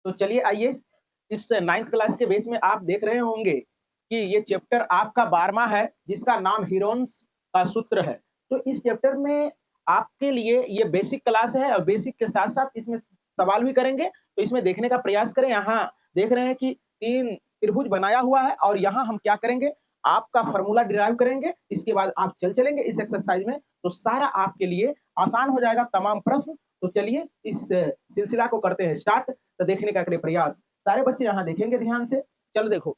तो चलिए आइए, इस 9th क्लास के बैच में आप देख रहे होंगे कि ये चैप्टर आपका 12वां है, जिसका नाम हीरोन्स का सूत्र है। तो इस चैप्टर में आपके लिए ये बेसिक क्लास है और बेसिक के साथ-साथ इसमें सवाल भी करेंगे, तो इसमें देखने का प्रयास करें। यहाँ देख रहे हैं कि 3 त्रिभुज बनाया हुआ है और यहाँ हम क्या करेंगे, आपका फ़ॉर्मूला डिराइव करेंगे, इसके बाद आप चलेंगे इस एक्सरसाइज में, तो सारा आपके लिए आसान हो जाएगा तमाम प्रश्न। तो चलिए इस सिलसिला को करते हैं स्टार्ट, तो देखने का करें प्रयास। सारे बच्चे यहाँ देखेंगे ध्यान से। चलो देखो,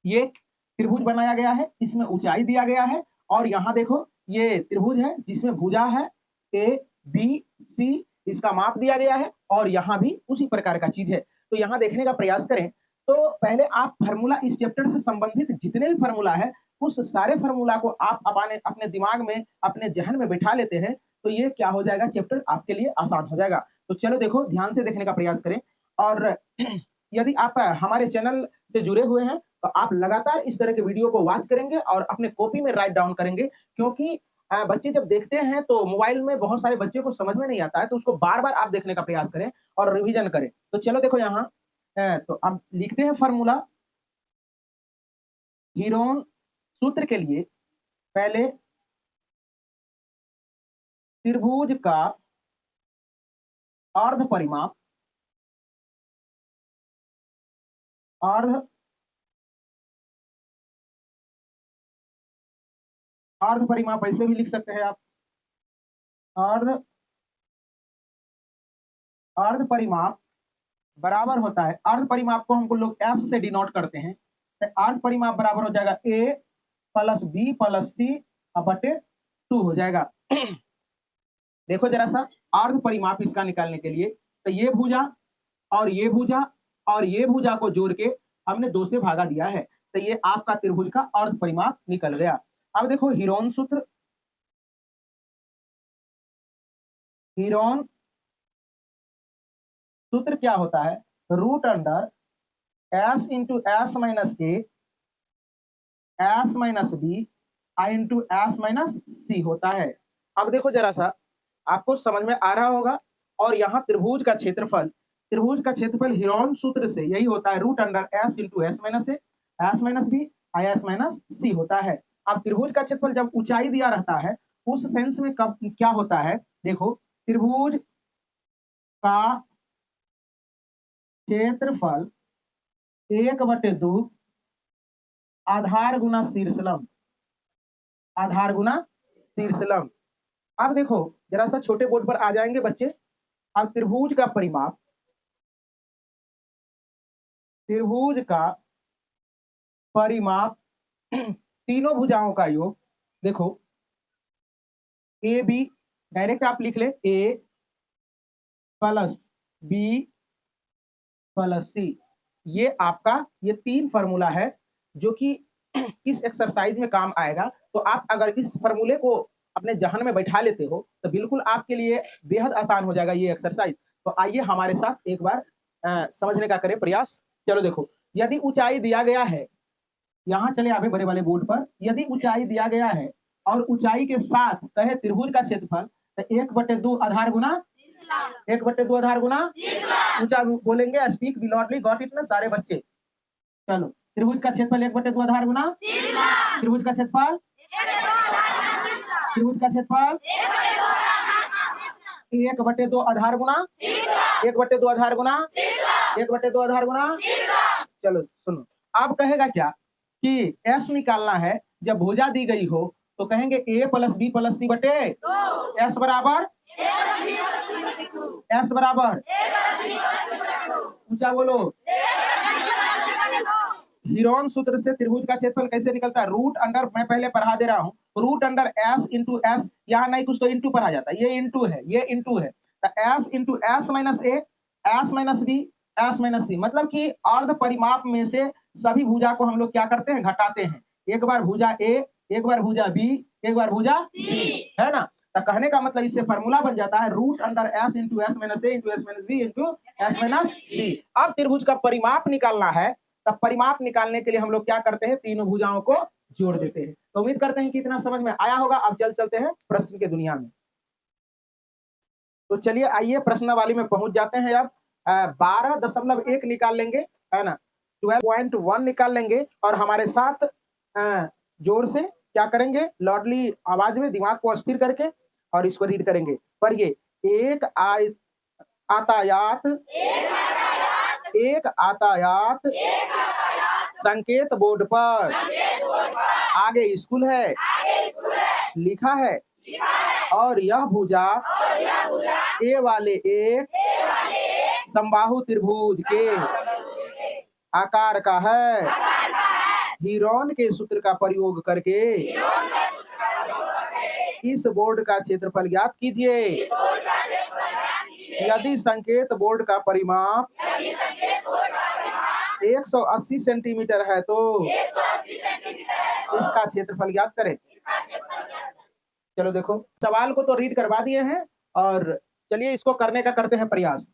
ये त्रिभुज बनाया गया है, इसमें ऊंचाई दिया गया है और यहाँ देखो ये त्रिभुज है जिसमें भुजा है ए बी सी, इसका माप दिया गया है और यहाँ भी उसी प्रकार का चीज है। तो यहाँ देखने का प्रयास करें, तो पहले आप फार्मूला, इस चैप्टर से संबंधित जितने भी फार्मूला है उस सारे फार्मूला को आप अपने अपने दिमाग में, अपने जहन में बैठा लेते हैं, तो ये क्या हो जाएगा, चैप्टर आपके लिए आसान हो जाएगा। तो चलो देखो, ध्यान से देखने का प्रयास करें। और यदि आप हमारे चैनल से जुड़े हुए हैं तो आप लगातार इस तरह के वीडियो को वॉच करेंगे और अपने कॉपी में राइट डाउन करेंगे, क्योंकि बच्चे जब देखते हैं तो मोबाइल में बहुत सारे बच्चे को समझ में नहीं आता है, तो उसको बार-बार आप देखने का प्रयास करें और रिवीजन करें। तो चलो देखो यहाँ तो अब लिखते हैं फॉर्मूला हीरोन सूत्र के लिए। पहले त्रिभुज का अर्ध परिमाप, अर्ध अर्ध परिमाप ऐसे भी लिख सकते हैं आप, अर्ध अर्ध परिमाप बराबर होता है, अर्ध परिमाप को हमको लोग एस से डिनोट करते हैं, तो अर्ध परिमाप बराबर हो जाएगा ए प्लस बी प्लस सी बटे 2 हो जाएगा। देखो जरा सा, अर्ध परिमाप इसका निकालने के लिए, तो ये भुजा और ये भुजा और ये भुजा को जोड़ के हमने 2 से भागा दिया है, तो ये आपका त्रिभुज का अर्ध परिमाप निकल गया। अब देखो हीरोन सूत्र, हीरोन सूत्र क्या होता है, root under S into s minus a s minus b i into s minus c होता है। अब देखो जरा सा, आपको समझ में आ रहा होगा, और यहाँ त्रिभुज का क्षेत्रफल, त्रिभुज का क्षेत्रफल हीरोन सूत्र से यही होता है, root under S into s minus a s minus b i s minus c होता है। अब त्रिभुज का क्षेत्रफल जब ऊंचाई दिया रहता है उस सेंस में कब क्या होता है, देखो त्रिभुज का क्षेत्रफल 1/2 आधार गुना शीर्षलंब, आधार गुना शीर्षलंब। अब देखो जरा सा छोटे बोर्ड पर आ जाएंगे बच्चे। अब त्रिभुज का परिमाप, त्रिभुज का परिमाप तीनों भुजाओं का योग, देखो ए बी, डायरेक्ट आप लिख ले ए प्लस बी प्लस सी, ये आपका ये 3 फार्मूला है जो कि इस एक्सरसाइज में काम आएगा। तो आप अगर इस फार्मूले को अपने जहन में बैठा लेते हो तो बिल्कुल आपके लिए बेहद आसान हो जाएगा ये एक्सरसाइज। तो आइए हमारे साथ एक बार समझने का करें प्रयास। चलो देखो, यदि ऊंचाई दिया गया है, यहाँ चले आगे बड़े वाले बोर्ड पर, यदि ऊंचाई दिया गया है और ऊंचाई के साथ कहे त्रिभुज का क्षेत्रफल, तो 1/2 आधार गुना 1/2 आधार गुना ऊंचा बोलेंगे, स्पीक विलाउडली, गॉट इट ना सारे बच्चे। चलो, त्रिभुज का क्षेत्रफल 1/2 आधार गुना, त्रिभुज का क्षेत्रफल, त्रिभुज का क्षेत्रफल 1/2 आधार गुना 1/2 आधार गुना 1/2 आधार गुना। चलो सुनो, अब कहेगा क्या कि एस निकालना है, जब भुजा दी गई हो तो कहेंगे ए प्लस बी प्लस सी बटे एस बराबर, एस बराबर, ऊंचा बोलो। हीरोन सूत्र से त्रिभुज का क्षेत्रफल कैसे निकलता है, रूट अंडर, मैं पहले पढ़ा दे रहा हूँ, root under S into S, यहाँ नहीं कुछ तो इंटू पढ़ा जाता है, ये इंटू है, ये इंटू है, तो s into s minus a s minus b s minus c, मतलब कि अर्ध परिमाप में से सभी भुजा को हम लोग क्या करते हैं, घटाते हैं। एक बार भुजा ए, एक बार भुजा बी, एक बार भुजा सी, है ना। तो कहने का मतलब इससे फार्मूला बन जाता है root under S into s minus a into s minus b into s minus c. अब त्रिभुज का परिमाप निकालना है, तब परिमाप निकालने के लिए हम लोग क्या करते हैं, तीनों भुजाओं को जोड़ देते हैं। तो उम्मीद करते हैं कि इतना समझ में आया होगा। अब चलते हैं प्रश्न के दुनिया में। तो चलिए आइए प्रश्नावली में पहुंच जाते हैं। अब 12.1 निकाल लेंगे, है ना? 12.1 निकाल लेंगे और हमारे साथ जोर से क्या करेंगे? लाडली आवाज में दिमाग को स्थिर करके और इसको रीड करेंगे। पढ़िए, एक आतायात एक आतायात संकेत बोर्ड पर आगे स्कूल है लिखा है और यह भुजा ए वाले एक समबाहु त्रिभुज के आकार का है। हीरोन के सूत्र का प्रयोग करके इस बोर्ड का क्षेत्रफल ज्ञात कीजिए। यदि संकेत बोर्ड का परिमाप 180 सेंटीमीटर है तो इसका क्षेत्रफल ज्ञात करें। चलो देखो, सवाल को तो रीड करवा दिए हैं और चलिए इसको करने का करते हैं प्रयास।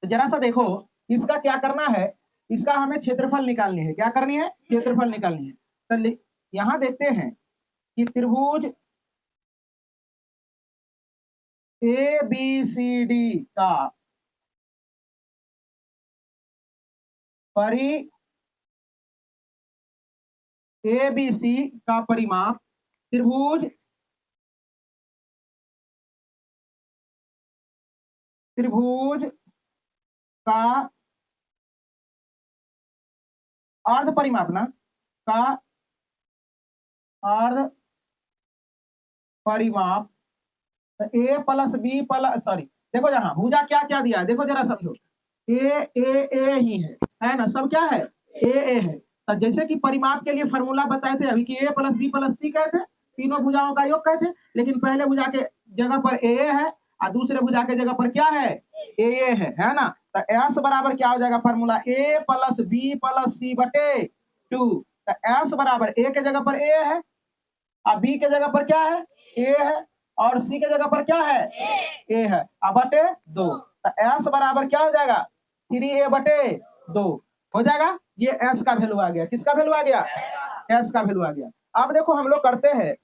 तो जरा सा देखो, इसका क्या करना है? इसका हमें क्षेत्रफल निकालनी है। क्या करनी है? क्षेत्रफल निकालनी है। तो यहां देखते हैं कि त्रिभुज ए बी सी डी का ए बी सी का परिमाप त्रिभुज का अर्ध परिमाप ना का अर्ध परिमाप ए प्लस बी प्लस सॉरी देखो जहां भुजा क्या क्या दिया है, देखो जरा समझो। ए ही है ना? सब क्या है? ए है। तो जैसे कि परिमाप के लिए फॉर्मूला बताए थे अभी कि ए प्लस बी प्लस सी कहते, तीनों भुजाओं का योग कहते, लेकिन पहले भुजा के जगह पर ए है और दूसरे भुजा के जगह पर क्या है? ए है ना? तो एस बराबर क्या हो जाएगा? फॉर्मूला ए प्लस बी प्लस सी बटे 2। तो एस बराबर ए के जगह पर ए है और बी के जगह पर क्या है? ए है और सी के जगह पर क्या है? ए है। अब बटे 2। तो एस बराबर क्या हो जाएगा? 3a बटे 2 हो जाएगा। ये एस का वैल्यू आ गया। किसका वैल्यू आ गया? एस का वैल्यू आ गया। अब देखो हम लोग करते हैं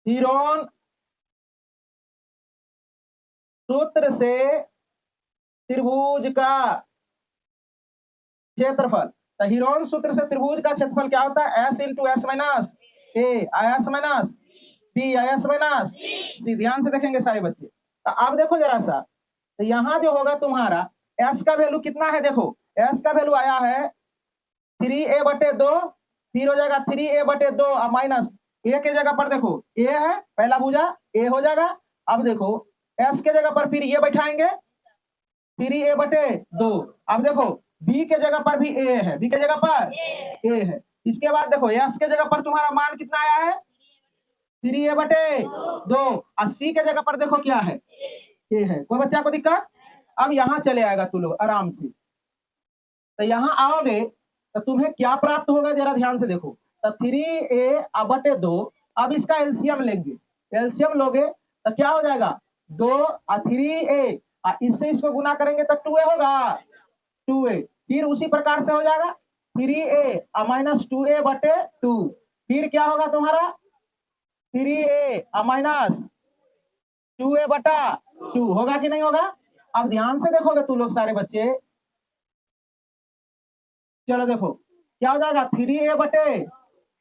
हीरोन सूत्र से त्रिभुज का क्षेत्रफल। तो हीरोन सूत्र से त्रिभुज का क्षेत्रफल क्या होता है? S into s minus a s minus b s minus c. ध्यान से देखेंगे सारे बच्चे। तो अब देखो जरा सा, तो यहां जो होगा तुम्हारा एस का वैल्यू कितना है? देखो एस का वैल्यू आया है 3a बटे 2, फिर हो जाएगा 3a बटे 2 और माइनस ए के जगह पर देखो ए है, पहला भुजा ए हो जाएगा। अब देखो एस के जगह पर फिर ये बैठाएंगे 3a बटे 2। अब देखो बी के जगह पर भी ए है, बी के जगह पर ए है। इसके बाद देखो एस के जगह पर तुम्हारा मान कितना आया है? 3a बटे 2 और सी के जगह पर देखो क्या है? ए है। कोई बच्चा को दिक्कत? अब यहाँ चले आएगा तू लोग आराम से। तो यहाँ आओगे तो तुम्हें क्या प्राप्त होगा? जरा ध्यान से देखो। तो 3a बटे 2, अब इसका एलसीएम लेंगे। एलसीएम लोगे तो क्या हो जाएगा? 2 और 3a और इससे इसको गुना करेंगे तो 2a होगा। 2a फिर उसी प्रकार से हो जाएगा 3a और माइनस 2a बटे 2। फिर क्या होगा तुम्हारा? 3a और माइनस 2a बटा 2 होगा कि नहीं होगा? अब ध्यान से देखोगे तू लोग सारे बच्चे। चलो देखो क्या हो जाएगा? 3a बटे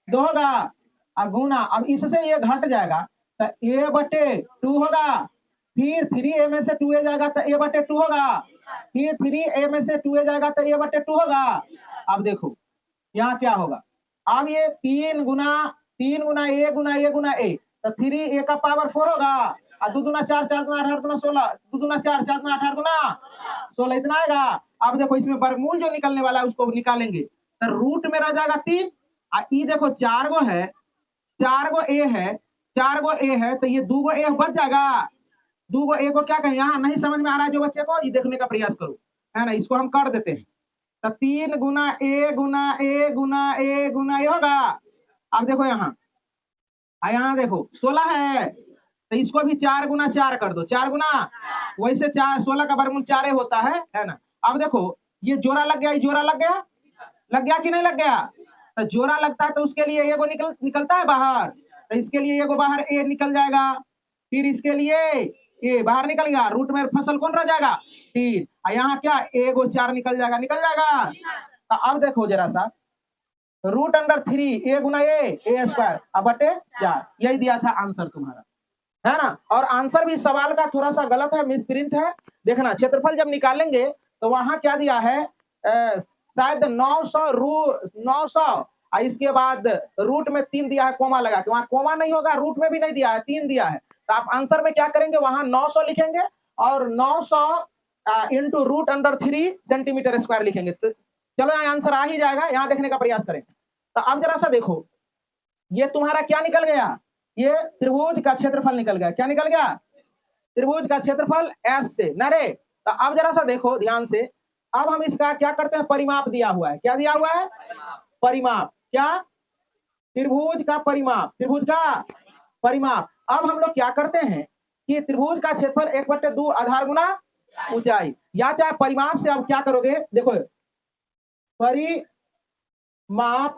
2 होगा और गुना, अब इससे ये घट जाएगा तो a बटे 2 होगा। फिर 3a में से 2a जाएगा तो a बटे 2 होगा। फिर 3a में से 2a जाएगा तो a बटे 2 होगा। अब देखो यहाँ क्या होगा? अब ये 3 गुना a गुना a तो 3a का पावर 4 होगा और 2 दूना 4 4 दूना 18 दूना 16 2 दूना 4 4 दूना 18 दूना 16 इतना आएगा। अब देखो इसमें वर्गमूल जो निकलने वाला है उसको निकालेंगे तो रूट में रह जाएगा 3 और ये देखो 4 गो है, 4 गो ए है, 4 गो ए है तो ये 2 गो ए बच जाएगा। 2 गो ए को क्या कहें? यहाँ नहीं समझ में आ रहा है जो बच्चे को, ये देखने का प्रयास करो, है ना? इसको हम कर देते हैं तो 3 गुना ए गुना ए गुना ए गुना ए होगा। अब देखो यहाँ देखो 16 है तो इसको भी 4 गुना 4 कर दो। 4 गुना वैसे 4 16 का वर्गमूल 4 होता है ना? अब देखो ये जोड़ा लग गया, ये जोड़ा लग गया कि नहीं लग गया? तो जोड़ा लगता है तो उसके लिए एगो निकलता है बाहर, तो इसके लिए एगो बाहर ए निकल जाएगा। फिर इसके लिए ए बाहर निकल गया, रूट में फसल कौन रह जाएगा 3, और यहाँ क्या ए गो 4 निकल जाएगा। तो अब देखो जरा सा, रूट अंडर 3 ए गुना ए स्क्वायर अब बटे 4, यही दिया था आंसर तुम्हारा, है ना। और आंसर भी सवाल का थोड़ा सा गलत है, मिसप्रिंट है। देखना क्षेत्रफल जब निकालेंगे तो वहां क्या दिया है, शायद 900 और इसके बाद रूट में 3 दिया है कोमा लगा के, वहां कोमा नहीं होगा, रूट में भी नहीं दिया है, 3 दिया है। तो आप आंसर में क्या करेंगे, वहां 900 लिखेंगे और 900 into root under 3 centimeter square लिखेंगे। तो चलो यहाँ आंसर आ ही जाएगा, यहाँ देखने का प्रयास करें। तो अब जरा सा देखो, ये तुम्हारा क्या निकल गया, ये त्रिभुज का क्षेत्रफल निकल गया। क्या निकल गया, त्रिभुज का क्षेत्रफल एस से न रे। तो अब जरा सा देखो ध्यान से, अब हम इसका क्या करते हैं, परिमाप दिया हुआ है। क्या दिया हुआ है, परिमाप। क्या, त्रिभुज का परिमाप, त्रिभुज का परिमाप। अब हम लोग क्या करते हैं कि त्रिभुज का क्षेत्रफल 1/2 आधार गुना ऊंचाई, या चाहे परिमाप से अब क्या करोगे, देखो परिमाप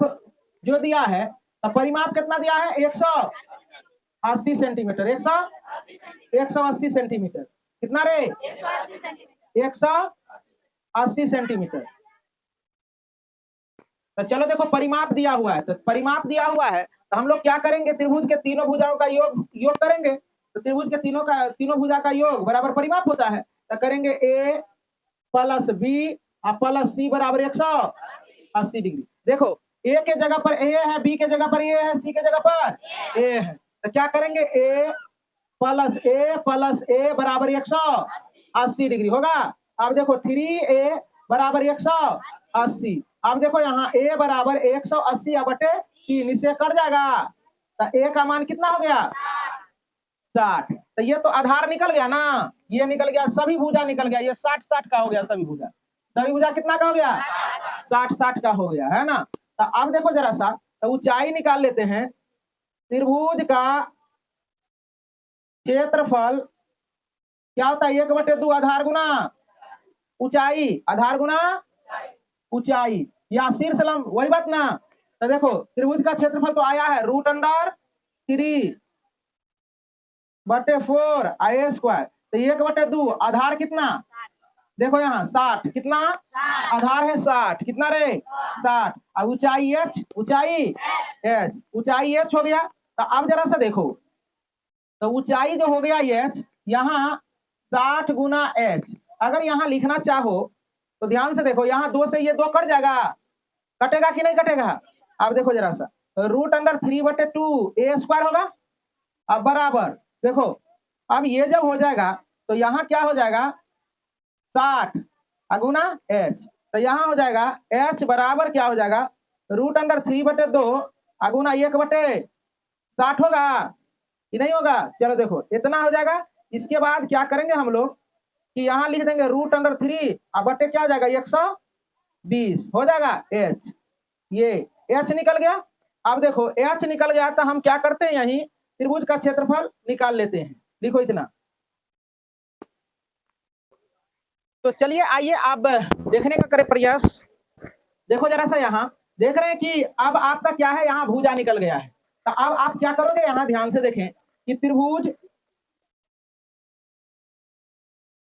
जो दिया है, तो परिमाप कितना दिया है, 180 सेंटीमीटर, 180 सेंटीमीटर। कितना रे, 180 सेंटीमीटर। तो चलो देखो परिमाप दिया हुआ है, तो परिमाप दिया हुआ है तो हम लोग क्या करेंगे, त्रिभुज के तीनों भुजाओं का योग करेंगे। तो त्रिभुज के तीनों भुजा का योग बराबर परिमाप होता है। तो करेंगे a plus b plus c बराबर 180 डिग्री। देखो a के जगह पर a है, b के जगह पर a है, c के जगह पर a है। तो क्या करेंगे, a प्लस a बराबर 180 डिग्री होगा। अब देखो 3a बराबर 180। अब देखो यहाँ a बराबर 180 बटे 3, इससे कट जाएगा। तो a का मान कितना हो गया, 60। तो ये तो आधार निकल गया ना, ये निकल गया, सभी भुजा निकल गया, ये 60 का हो गया। सभी भुजा कितना का हो गया, 60 का हो गया, है ना। तो अब देखो जरा सा, तो ऊंचाई निकाल लेते हैं। त्रिभुज का क्षेत्रफल क्या होता है, 1/2 आधार गुना ऊंचाई, आधार गुना ऊंचाई, या शीर्ष लंब, वही बात ना। तो देखो त्रिभुज का क्षेत्रफल तो आया है रूट अंडर 3/4 आई स्क्वायर। तो 1/2 आधार कितना, देखो यहाँ 60, कितना आधार है 60, कितना रे 60। अब ऊंचाई h, ऊंचाई h हो गया। तो अब जरा सा देखो, तो ऊंचाई जो हो गया h, यहाँ 60 गुना h। अगर यहाँ लिखना चाहो तो ध्यान से देखो, यहाँ 2 से ये 2 कट जाएगा, कटेगा कि नहीं कटेगा। अब देखो जरा सा, रूट अंडर 3/2 a स्क्वायर होगा। अब बराबर देखो, अब ये जब हो जाएगा तो यहाँ क्या हो जाएगा, 60 अगुना h। तो यहाँ हो जाएगा h बराबर क्या हो जाएगा, रूट अंडर 3/2 अगुना 1/60 होगा कि नहीं होगा। चलो देखो इतना हो जाएगा। इसके बाद क्या करेंगे हम लोग कि यहाँ लिख देंगे रूट अंडर 3 अब बटे क्या हो जाएगा, 120 हो जाएगा h। ये h निकल गया। अब देखो h निकल गया तो हम क्या करते हैं, यही त्रिभुज का क्षेत्रफल निकाल लेते हैं। लिखो इतना। तो चलिए आइए अब देखने का करें प्रयास। देखो जरा सा, यहाँ देख रहे हैं कि अब आपका क्या है, यहाँ भुजा निकल गया है। तो अब आप क्या करोगे, यहाँ ध्यान से देखें कि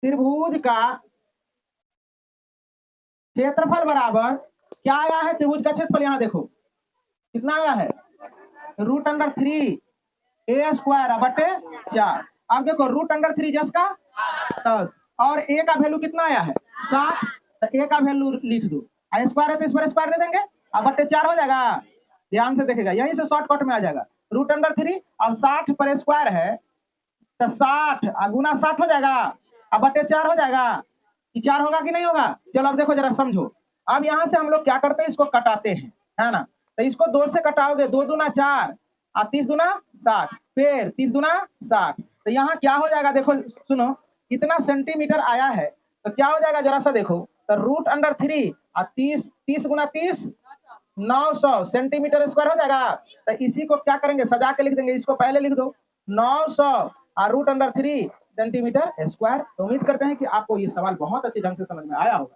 त्रिभुज का क्षेत्रफल बराबर क्या आया है, त्रिभुज का क्षेत्रफल यहाँ देखो कितना आया है, रूट अंडर 3 a स्क्वायर बटे 4। अब देखो रूट अंडर 3 10 का 10 और a का वैल्यू कितना आया है 60। तो a का वैल्यू लिख दो, स्क्वायर है तो इस पर स्क्वायर दे देंगे, अब बटे 4 हो जाएगा। ध्यान से देखेगा, यहीं से शॉर्टकट में आ जाएगा। रूट अंडर 3 अब 60 पर स्क्वायर है तो 60 गुना 60 हो जाएगा, अब बटे 4 हो जाएगा। कि 4 होगा कि नहीं होगा। चलो अब देखो जरा समझो। अब यहाँ से हम लोग क्या करते हैं, इसको कटाते हैं, है ना। तो इसको 2 से कटाओगे, 2 दूना 4 और 30 दूना 60, फिर 30 दूना 60। तो यहाँ क्या हो जाएगा, देखो सुनो, कितना सेंटीमीटर आया है। तो क्या हो जाएगा जरा सा देखो, तो रूट अंडर 3 और 30 गुना 30 900 सेंटीमीटर स्क्वायर हो जाएगा। तो इसी को क्या करेंगे, सजा के लिख देंगे। इसको पहले लिख दो 900 और रूट अंडर 3 सेंटीमीटर स्क्वायर। तो उम्मीद करते हैं कि आपको ये सवाल बहुत अच्छे ढंग से समझ में आया होगा।